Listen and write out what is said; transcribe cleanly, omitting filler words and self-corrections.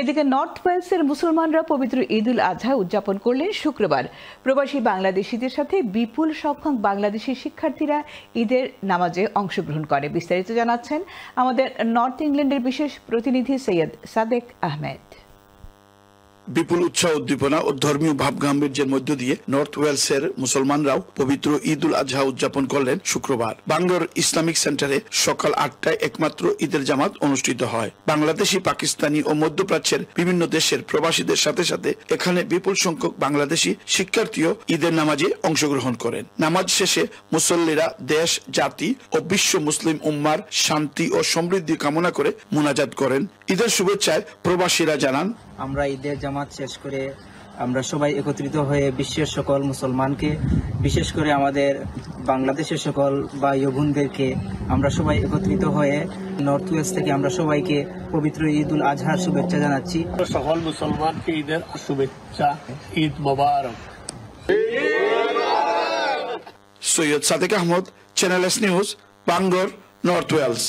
এদিকে নর্থ ওয়েলসের মুসলমানরা পবিত্র ঈদ উল আজহা উদযাপন করলেন শুক্রবার। প্রবাসী বাংলাদেশিদের সাথে বিপুল সংখ্যক বাংলাদেশি শিক্ষার্থীরা ঈদের নামাজে অংশগ্রহণ করে। বিস্তারিত জানাচ্ছেন আমাদের নর্থ ইংল্যান্ডের বিশেষ প্রতিনিধি সৈয়দ সাদেক আহমেদ। বিপুল উৎসাহ উদ্দীপনা ও ধর্মীয় ভাবগাম্ভীর্যের মধ্য দিয়ে নর্থ ওয়েলসের মুসলমানরাও পবিত্র ঈদ উল আজহা উদযাপন করলেন শুক্রবার। বাংলোর ইসলামিক সেন্টারে সকাল 8টায় একমাত্র ঈদের জামাত অনুষ্ঠিত হয়। বাংলাদেশি, পাকিস্তানি ও মধ্যপ্রাচ্যের বিভিন্ন দেশের প্রবাসীদের সাথে সাথে এখানে বিপুল সংখ্যক বাংলাদেশি শিক্ষার্থীও ঈদের নামাজে অংশগ্রহণ করেন। নামাজ শেষে মুসল্লিরা দেশ, জাতি ও বিশ্ব মুসলিম উম্মার শান্তি ও সমৃদ্ধি কামনা করে মুনাজাত করেন। ঈদের শুভেচ্ছায় প্রবাসীরা জানান, আমরা ঈদের জামাত শেষ করে আমরা সবাই একত্রিত হয়ে বিশ্বের সকল মুসলমানকে, বিশেষ করে আমাদের বাংলাদেশের সকল ভাই ও বোনদেরকে আমরা সবাই একত্রিত হয়ে নর্থ ওয়েস্ট থেকে আমরা সবাইকে পবিত্র ঈদ উল আজহার শুভেচ্ছা জানাচ্ছি। সকল মুসলমানকে ঈদের শুভেচ্ছা, Eid Mubarak. Syed Sadek Ahmed, channel S news, Bangor, North Wales.